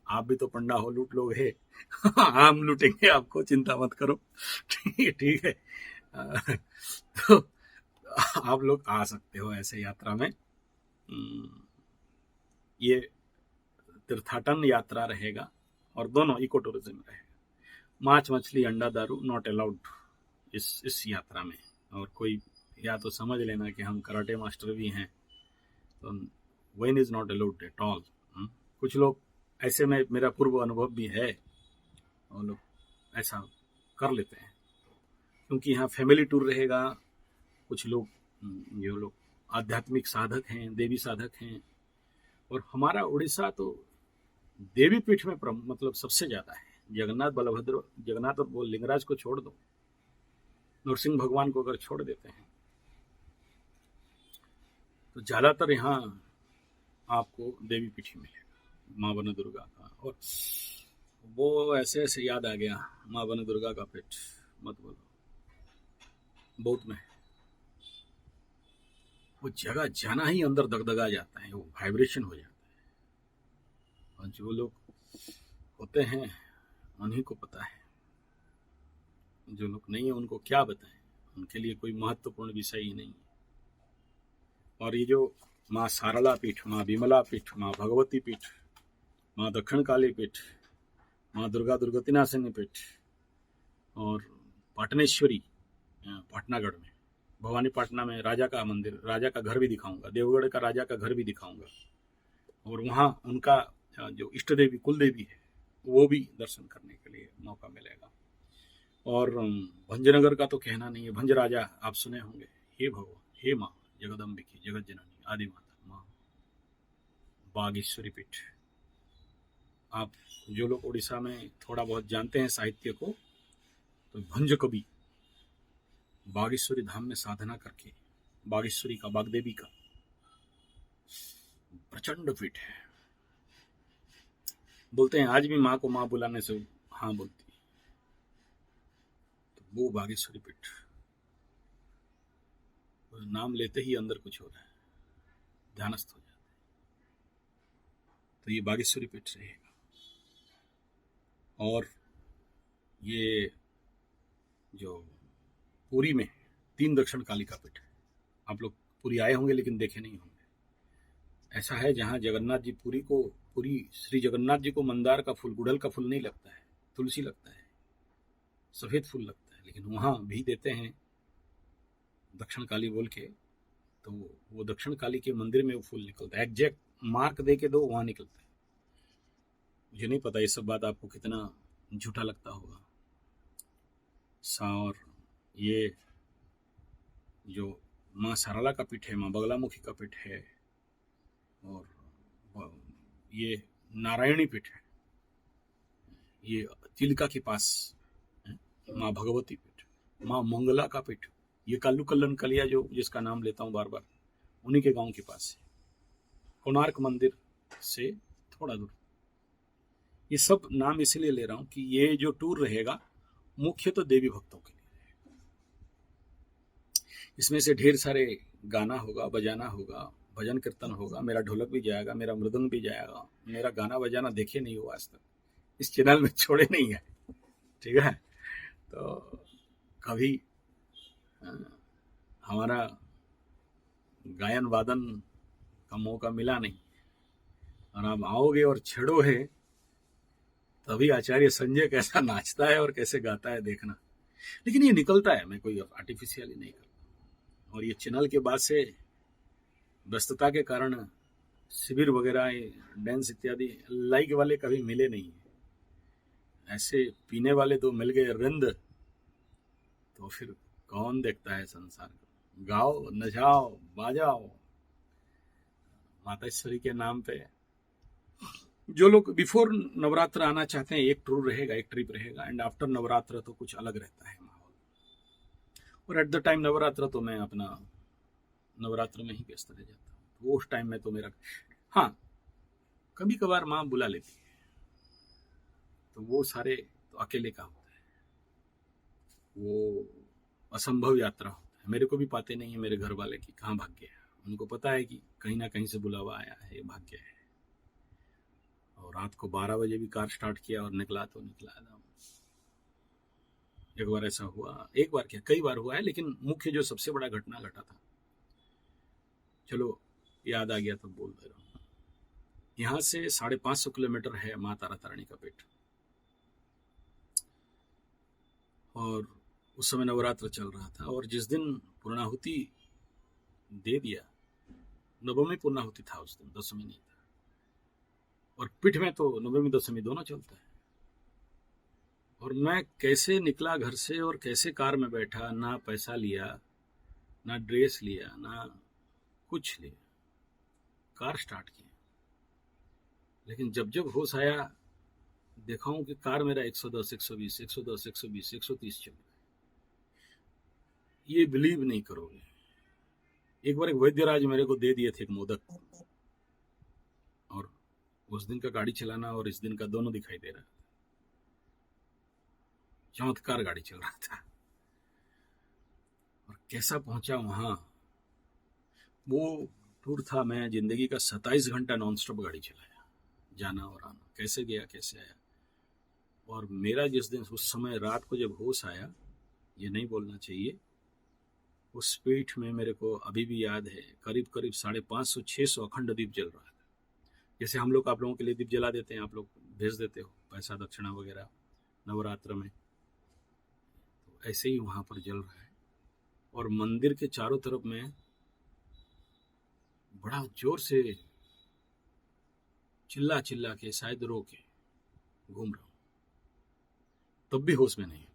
[SPEAKER 1] आप भी तो पंडा हो, लूट लोग है हम लूटेंगे आपको, चिंता मत करो। ठीक है। तो आप लोग आ सकते हो ऐसे यात्रा में। ये तीर्थाटन यात्रा रहेगा और दोनों इको टूरिज्म रहेगा। मांस मछली अंडा दारू नॉट अलाउड इस यात्रा में। और कोई या तो समझ लेना कि हम कराटे मास्टर भी हैं, तो wine is not allowed at all. कुछ लोग ऐसे में, मेरा पूर्व अनुभव भी है, और लोग ऐसा कर लेते हैं क्योंकि यहाँ फैमिली टूर रहेगा। कुछ लोग जो लोग आध्यात्मिक साधक हैं, देवी साधक हैं। और हमारा उड़ीसा तो देवी पीठ में मतलब सबसे ज्यादा है। जगन्नाथ, बलभद्र, जगन्नाथ और लिंगराज को छोड़ दो, नरसिंह भगवान को अगर छोड़ देते हैं तो ज्यादातर यहाँ आपको देवी पीठ ही मिलेगा, माँ वन दुर्गा का। और वो ऐसे ऐसे याद आ गया, माँ वन दुर्गा का पीठ मत बोलो, बहुत में वो जगह जाना ही अंदर दगदगा जाता है, वो वाइब्रेशन हो जाता है। और जो लोग होते हैं उन्हीं को पता है, जो लोग नहीं है उनको क्या बताएं, उनके लिए कोई महत्वपूर्ण विषय ही नहीं है। और ये जो माँ सारला पीठ, माँ विमला पीठ, माँ भगवती पीठ, माँ दक्षिण काली पीठ, माँ दुर्गा दुर्गतिनाशिनी पीठ, और पाटनेश्वरी पाटनागढ़ में, भवानी पाटना में राजा का मंदिर, राजा का घर भी दिखाऊंगा, देवगढ़ का राजा का घर भी दिखाऊंगा। और वहाँ उनका जो इष्ट देवी कुल देवी है वो भी दर्शन करने के लिए मौका मिलेगा। और भंजनगर का तो कहना नहीं है, भंज राजा आप सुने होंगे। हे भगवान, हे माँ जगदम्बिकी, जगत जननी, आदि माता, माँ बागेश्वरी पीठ। आप जो लोग उड़ीसा में थोड़ा बहुत जानते हैं साहित्य को, तो भंज कवि बागेश्वरी धाम में साधना करके, बागेश्वरी का, बागदेवी का प्रचंड पीठ है। बोलते हैं आज भी माँ को माँ बुलाने से हाँ बोलती है, तो वो बागेश्वरी पीठ, नाम लेते ही अंदर कुछ हो रहा है, ध्यानस्थ हो जाते हैं। तो ये बागेश्वरी पीठ रहेगा। और ये जो पुरी में 3 दक्षिण काली का पीठ, आप लोग पुरी आए होंगे लेकिन देखे नहीं होंगे। ऐसा है जहाँ जगन्नाथ जी पूरी श्री जगन्नाथ जी को मंदार का फूल, गुड़हल का फूल नहीं लगता है, तुलसी लगता है, सफेद फूल लगता है, लेकिन वहाँ भी देते हैं दक्षिण काली बोल के। तो वो दक्षिण काली के मंदिर में वो फूल निकलता है, एग्जैक्ट मार्क दे के दो, वहाँ निकलता है। मुझे नहीं पता ये सब बात आपको कितना झूठा लगता होगा। और ये जो माँ सारला का पीठ है, माँ बगलामुखी का पीठ है, और ये नारायणी पीठ है, ये चिल्का के पास है, माँ भगवती पीठ, माँ मंगला का पीठ, ये कालू कल्लन कलिया जो जिसका नाम लेता हूँ बार बार, उन्हीं के गांव के पास है, कोणार्क मंदिर से थोड़ा दूर। ये सब नाम इसलिए ले रहा हूँ कि ये जो टूर रहेगा मुख्य तो देवी भक्तों के लिए। इसमें से ढेर सारे गाना होगा, बजाना होगा, भजन कीर्तन होगा, मेरा ढोलक भी जाएगा, मेरा मृदंग भी जाएगा। मेरा गाना बजाना देखे नहीं हुआ आज तक, इस चैनल में छोड़े नहीं है, ठीक है। तो कभी हमारा गायन वादन का मौका मिला नहीं, और आप आओगे और छेड़ो है, तभी आचार्य संजय कैसा नाचता है और कैसे गाता है देखना। लेकिन ये निकलता है, मैं कोई आर्टिफिशियली नहीं करता। और ये चैनल के बाद से व्यस्तता के कारण शिविर वगैरह, डांस इत्यादि लाइक वाले कभी मिले नहीं। ऐसे पीने वाले तो मिल गए रिंद, तो फिर कौन देखता है संसार को। गाओ, नचाओ, बाजाओ माताश्वरी के नाम पे। जो लोग बिफोर नवरात्र आना चाहते हैं, एक टूर रहेगा, एक ट्रिप रहेगा, एंड आफ्टर नवरात्र तो कुछ अलग रहता है माहौल। और एट द टाइम नवरात्र तो मैं अपना नवरात्र में ही व्यस्त रह जाता हूँ। वो उस टाइम में तो मेरा, हाँ कभी कभार माँ बुला लेती है, तो वो सारे तो अकेले का होता है, वो असंभव यात्रा होता है। मेरे को भी पाते नहीं है मेरे घर वाले की कहाँ भाग गया। उनको पता है कि कहीं ना कहीं से बुलावा आया है, भाग्य है। और रात को 12 बजे भी कार स्टार्ट किया और निकला तो निकला था। एक बार ऐसा हुआ, एक बार क्या कई बार हुआ है, लेकिन मुख्य जो सबसे बड़ा घटना घटा था, चलो याद आ गया तो बोल दे रहा हूँ। यहाँ से 550 किलोमीटर है माँ तारा तारिणी का पेट, और उस समय नवरात्र चल रहा था। और जिस दिन पूर्णाहुति दे दिया, नवमी पूर्णाहुति था उस दिन, दशमी नहीं था। और पीठ में तो नवमी दशमी दोनों चलता है। और मैं कैसे निकला घर से और कैसे कार में बैठा, ना पैसा लिया, ना ड्रेस लिया, ना कुछ लिया, कार स्टार्ट की। लेकिन जब जब होश आया, देखा हूं कि कार मेरा 110, 120, 110, 120, 130 चल रहा है। ये बिलीव नहीं करोगे, एक बार एक वैद्यराज मेरे को दे दिए थे एक मोदक, और उस दिन का गाड़ी चलाना और इस दिन का दोनों दिखाई दे रहा था। चमत्कार गाड़ी चल रहा था। और कैसा पहुंचा वहां, वो टूर था, मैं जिंदगी का 27 घंटा नॉन स्टॉप गाड़ी चलाया, जाना और आना, कैसे गया कैसे आया। और मेरा जिस दिन उस समय रात को जब होश आया, ये नहीं बोलना चाहिए, उस पीठ में मेरे को अभी भी याद है करीब करीब 550-600 अखंड दीप जल रहा था। जैसे हम लोग आप लोगों के लिए दीप जला देते हैं, आप लोग भेज देते हो पैसा दक्षिणा वगैरह नवरात्र में, तो ऐसे ही वहां पर जल रहा है। और मंदिर के चारों तरफ में बड़ा जोर से चिल्ला चिल्ला के, शायद रो के घूम रहा हूं, तब भी होश में नहीं।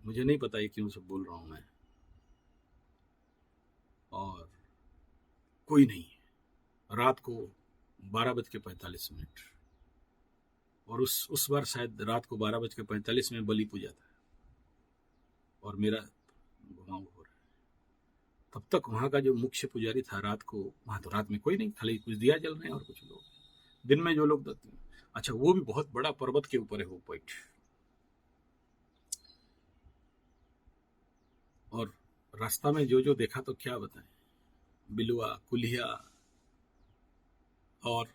[SPEAKER 1] मुझे नहीं पता ये क्यों सब बोल रहा हूं मैं। और कोई नहीं है। रात को 12:45, और उस बार शायद रात को 12:45 में बलि पूजा था, और मेरा घुमाव हो रहा है। तब तक वहां का जो मुख्य पुजारी था, रात को वहां तो रात में कोई नहीं, खाली कुछ दिया जल रहे हैं और कुछ लोग दिन में जो लोग, अच्छा वो भी बहुत बड़ा पर्वत के ऊपर है वो पॉइंट। और रास्ता में जो जो देखा तो क्या बताएं, बिलुआ, कुलिया, और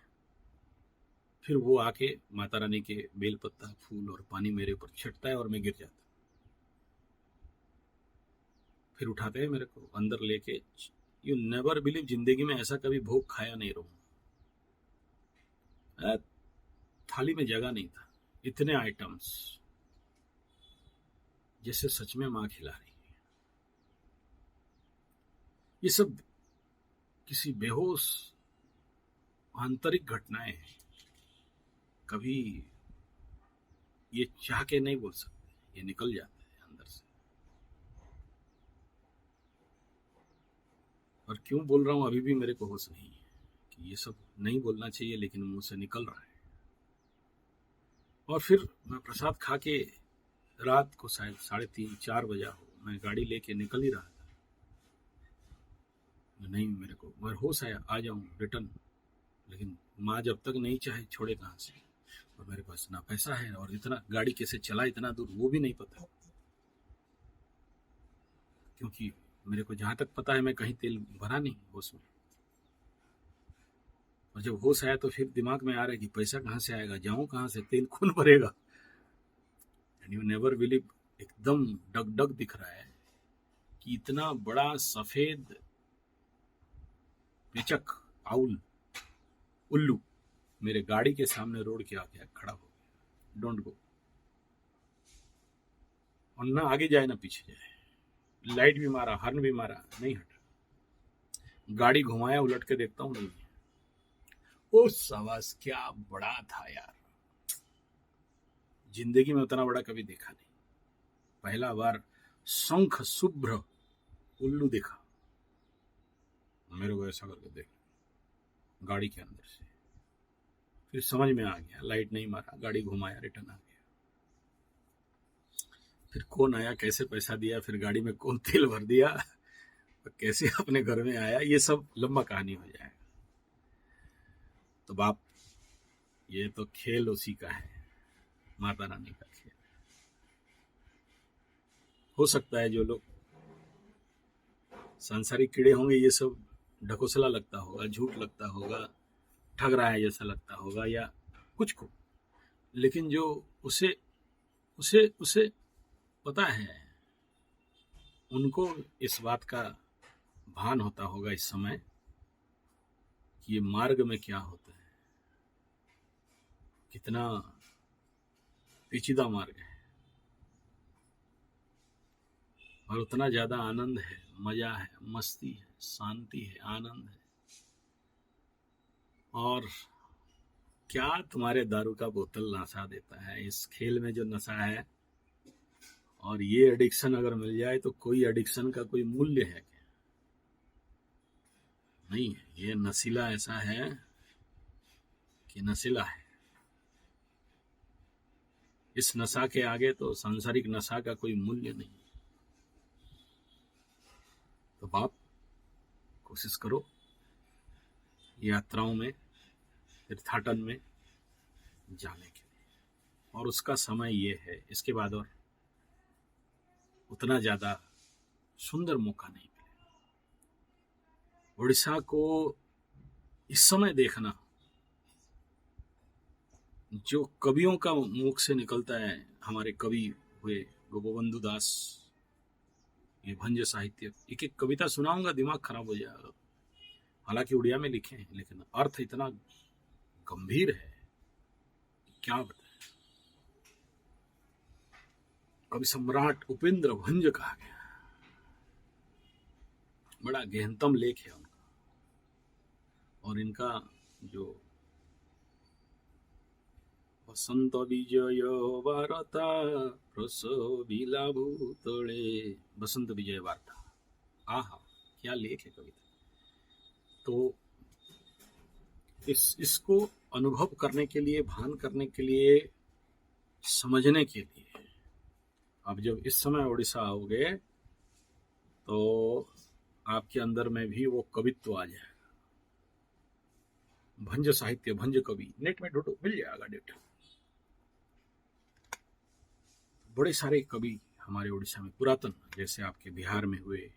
[SPEAKER 1] फिर वो आके माता रानी के बेलपत्ता, फूल और पानी मेरे ऊपर छिटता है और मैं गिर जाता। फिर उठाते हैं मेरे को अंदर लेके। यू नेवर बिलीव, जिंदगी में ऐसा कभी भोग खाया नहीं रहूंगा। थाली में जगह नहीं था, इतने आइटम्स, जैसे सच में मां खिला रही है। ये सब किसी बेहोश आंतरिक घटनाएं हैं, कभी ये चाह के नहीं बोल सकते, ये निकल जाता है अंदर से। और क्यों बोल रहा हूं अभी भी मेरे को होश नहीं है कि ये सब नहीं बोलना चाहिए, लेकिन मुंह से निकल रहा है। और फिर मैं प्रसाद खा के, रात को शायद 3:30-4 बजा हो, मैं गाड़ी लेके निकल ही रहा था। नहीं, मेरे को मगर होश आया आ जाऊं रिटर्न, लेकिन माँ जब तक नहीं चाहे छोड़े कहां से। और मेरे पास ना पैसा है और इतना गाड़ी कैसे चला इतना दूर वो भी नहीं पता, क्योंकि मेरे को जहां तक पता है मैं कहीं तेल भरा नहीं होश में। और जब होश आया तो फिर दिमाग में आ रहा है कि पैसा कहाँ से आएगा, जाऊं कहाँ से, तेल कौन भरेगा। एंड यू नेवर बिलीव, एकदम डग डग दिख रहा है कि इतना बड़ा सफेद पेचक आउल उल्लू मेरे गाड़ी के सामने रोड के आके खड़ा हो गया। डोंट गो, और ना आगे जाए ना पीछे जाए। लाइट भी मारा, हॉर्न भी मारा, नहीं हटा। गाड़ी घुमाया, उलट के देखता हूं, नहीं है। ओ सवास, क्या बड़ा था यार, जिंदगी में उतना बड़ा कभी देखा नहीं। पहला बार शंख शुभ्र उल्लू देखा। मेरे को ऐसा करके देख गाड़ी के अंदर से, फिर समझ में आ गया। लाइट नहीं मारा, गाड़ी घुमाया, रिटर्न आ गया। फिर कौन आया, कैसे पैसा दिया, फिर गाड़ी में कौन तेल भर दिया, कैसे अपने घर में आया, ये सब लंबा कहानी हो जाएगा। तो बाप, ये तो खेल उसी का है, माता रानी का खेल। हो सकता है जो लोग सांसारिक कीड़े होंगे, ये सब ढकोसला लगता होगा, झूठ लगता होगा, ठग रहा है जैसा लगता होगा, या कुछ को, लेकिन जो उसे उसे उसे पता है, उनको इस बात का भान होता होगा इस समय कि ये मार्ग में क्या होता है, कितना पेचीदा मार्ग है, और उतना ज्यादा आनंद है, मजा है, मस्ती है, शांति है, आनंद है। और क्या तुम्हारे दारू का बोतल नशा देता है, इस खेल में जो नशा है। और ये एडिक्शन अगर मिल जाए तो कोई एडिक्शन का कोई मूल्य है क्या? नहीं है। ये नशीला ऐसा है कि नशीला है। इस नशा के आगे तो सांसारिक नशा का कोई मूल्य नहीं। तो बाप, कोशिश करो यात्राओं में, तीर्थाटन में जाने के लिए। और उसका समय ये है, इसके बाद और उतना ज्यादा सुंदर मौका नहीं मिलेगा। उड़ीसा को इस समय देखना, जो कवियों का मुख से निकलता है, हमारे कवि हुए गोपबंधु दास, ये भंज साहित्य, एक एक कविता सुनाऊंगा, दिमाग खराब हो जाएगा। हालांकि उड़िया में लिखे हैं, लेकिन अर्थ इतना गंभीर है, क्या बताएं। कवि सम्राट उपेंद्र भंज कहा गया, बड़ा गहनतम लेख है उनका। और इनका जो वसंत विजय वार्ता प्रसविला भूतले, वसंत विजय वार्ता, आहा क्या लेख है कविता। तो इसको अनुभव करने के लिए, भान करने के लिए, समझने के लिए, अब जब इस समय उड़ीसा आओगे तो आपके अंदर में भी वो कवित्व आ जाएगा। भंज साहित्य, भंज कवि, नेट में ढूंढो, मिल जाएगा डेटा। बड़े सारे कवि हमारे उड़ीसा में पुरातन, जैसे आपके बिहार में हुए,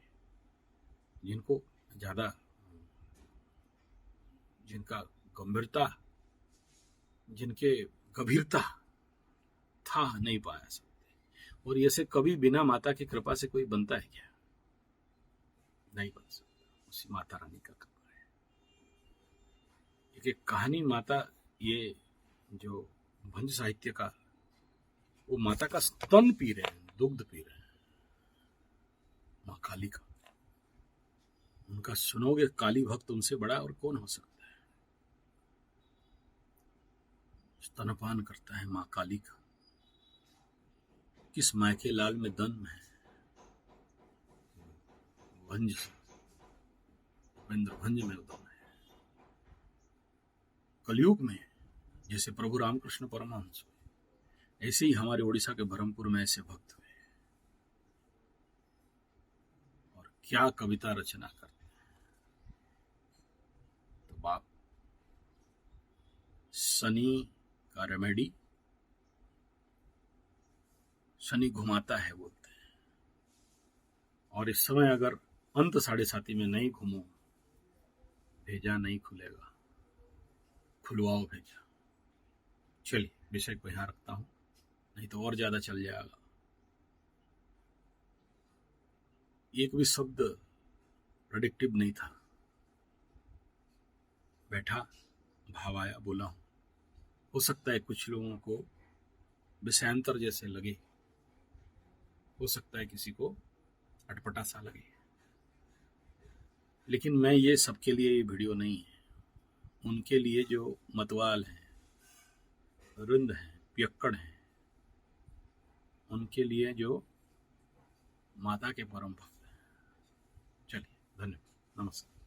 [SPEAKER 1] जिनको ज्यादा, जिनका गंभीरता, जिनके गंभीरता था, नहीं पाया सकते। और ऐसे कवि बिना माता की कृपा से कोई बनता है क्या? नहीं बन सकता। उसी माता रानी का कृपा है। एक कहानी माता, ये जो भंज साहित्य का, वो माता का स्तन पी रहे हैं, दुग्ध पी रहे हैं, माँ काली का। उनका सुनोगे, काली भक्त उनसे बड़ा और कौन हो सकता है। स्तनपान करता है माँ काली का। किस मायके लाल में दन है, भंज, उपेंद्र भंज में उदम है। कलयुग में जैसे प्रभु रामकृष्ण परमहंस हुए, ऐसे ही हमारे उड़ीसा के बरहमपुर में ऐसे भक्त हुए, और क्या कविता रचना करते हैं। तो बाप, शनि का रेमेडी शनि घुमाता है बोलते हैं। और इस समय अगर अंत 7:30 में नहीं घूमो, भेजा नहीं खुलेगा, खुलवाओ भेजा। चलिए विषय को यहाँ रखता हूँ, नहीं तो और ज्यादा चल जाएगा। एक भी शब्द प्रेडिक्टिव नहीं था, बैठा भाव आया बोला हूँ। हो सकता है कुछ लोगों को विषयांतर जैसे लगे, हो सकता है किसी को अटपटा सा लगे, लेकिन मैं ये सबके लिए ये वीडियो नहीं है। उनके लिए जो मतवाल हैं, रुंद हैं, पियक्कड़ हैं, उनके लिए जो माता के परम भक्त हैं। चलिए, धन्यवाद, नमस्कार।